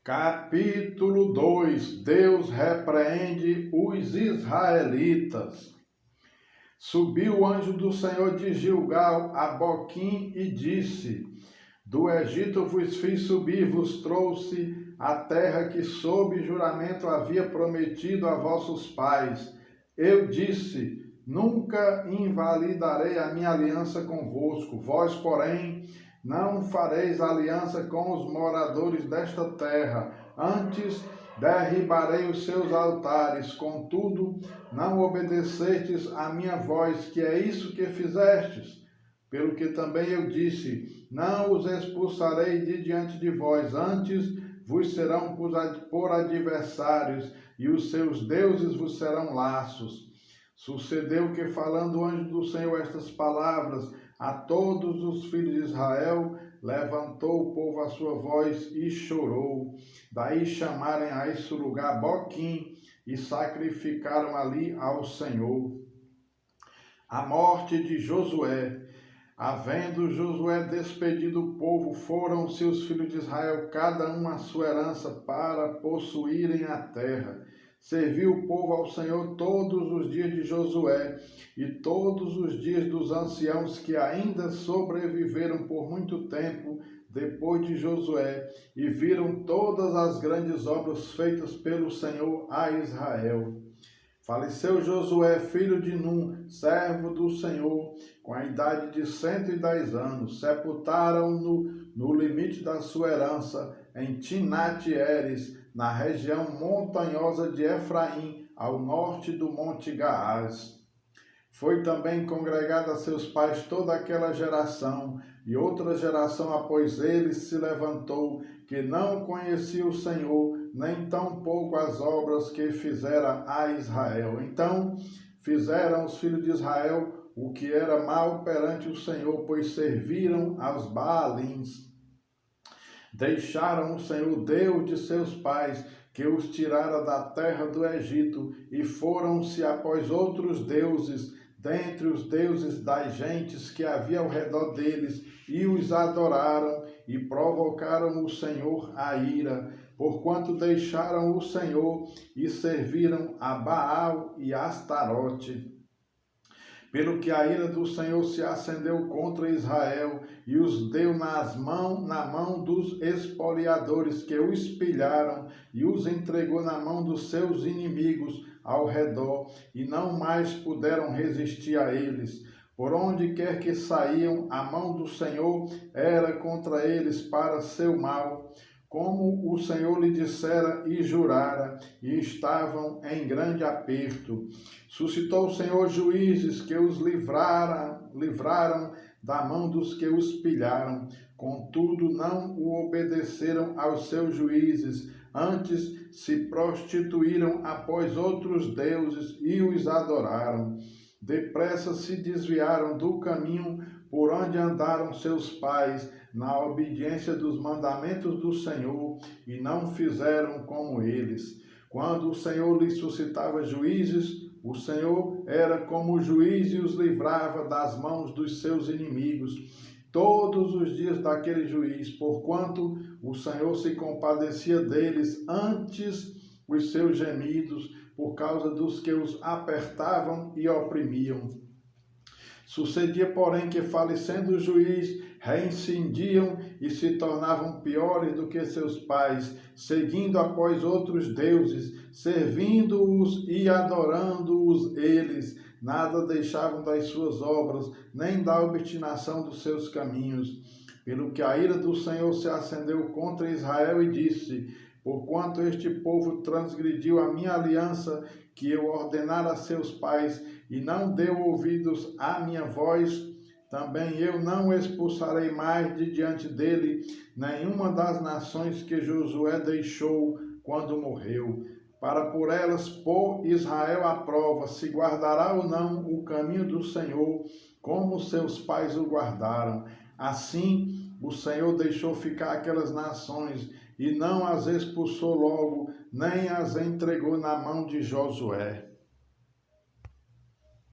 Capítulo 2: Deus repreende os israelitas. Subiu o anjo do Senhor de Gilgal a Boquim e disse: Do Egito vos fiz subir, vos trouxe a terra que sob juramento havia prometido a vossos pais. Eu disse: Nunca invalidarei a minha aliança convosco. Vós, porém, não fareis aliança com os moradores desta terra, antes derribarei os seus altares. Contudo, não obedecestes à minha voz, que é isso que fizestes. Pelo que também eu disse: Não os expulsarei de diante de vós, antes vos serão por adversários, e os seus deuses vos serão laços. Sucedeu que, falando o anjo do Senhor estas palavras a todos os filhos de Israel, levantou o povo a sua voz e chorou. Daí chamarem a esse lugar Boquim e sacrificaram ali ao Senhor. A morte de Josué. Havendo Josué despedido o povo, foram-se os filhos de Israel, cada um a sua herança, para possuírem a terra. Serviu o povo ao Senhor todos os dias de Josué e todos os dias dos anciãos que ainda sobreviveram por muito tempo depois de Josué, e viram todas as grandes obras feitas pelo Senhor a Israel. Faleceu Josué, filho de Num, servo do Senhor, com a idade de 110 anos. Sepultaram-no no limite da sua herança, em Timnat-Heres, na região montanhosa de Efraim, ao norte do Monte Gaás. Foi também congregada a seus pais toda aquela geração, e outra geração após eles se levantou, que não conhecia o Senhor, nem tampouco as obras que fizera a Israel. Então fizeram os filhos de Israel o que era mal perante o Senhor, pois serviram aos Baalins. Deixaram o Senhor, Deus de seus pais, que os tirara da terra do Egito, e foram-se após outros deuses, dentre os deuses das gentes que havia ao redor deles, e os adoraram, e provocaram o Senhor a ira, porquanto deixaram o Senhor e serviram a Baal e a Astarote. Pelo que a ira do Senhor se acendeu contra Israel, e os deu na mão dos espoliadores, que os pilharam, e os entregou na mão dos seus inimigos ao redor, e não mais puderam resistir a eles. Por onde quer que saíam, a mão do Senhor era contra eles para seu mal, como o Senhor lhe dissera e jurara, e estavam em grande aperto. Suscitou o Senhor juízes que os livraram da mão dos que os pilharam. Contudo, não o obedeceram aos seus juízes, antes se prostituíram após outros deuses e os adoraram. Depressa se desviaram do caminho por onde andaram seus pais, na obediência dos mandamentos do Senhor, e não fizeram como eles. Quando o Senhor lhes suscitava juízes, o Senhor era como juiz e os livrava das mãos dos seus inimigos todos os dias daquele juiz, porquanto o Senhor se compadecia deles antes os seus gemidos, por causa dos que os apertavam e oprimiam. Sucedia, porém, que, falecendo o juiz, reincindiam e se tornavam piores do que seus pais, seguindo após outros deuses, servindo-os e adorando-os eles. Nada deixavam das suas obras, nem da obstinação dos seus caminhos. Pelo que a ira do Senhor se acendeu contra Israel e disse: Porquanto este povo transgrediu a minha aliança, que eu ordenara a seus pais, e não deu ouvidos à minha voz, também eu não expulsarei mais de diante dele nenhuma das nações que Josué deixou quando morreu, para por elas pôr Israel à prova, se guardará ou não o caminho do Senhor, como seus pais o guardaram. Assim, o Senhor deixou ficar aquelas nações, e não as expulsou logo, nem as entregou na mão de Josué.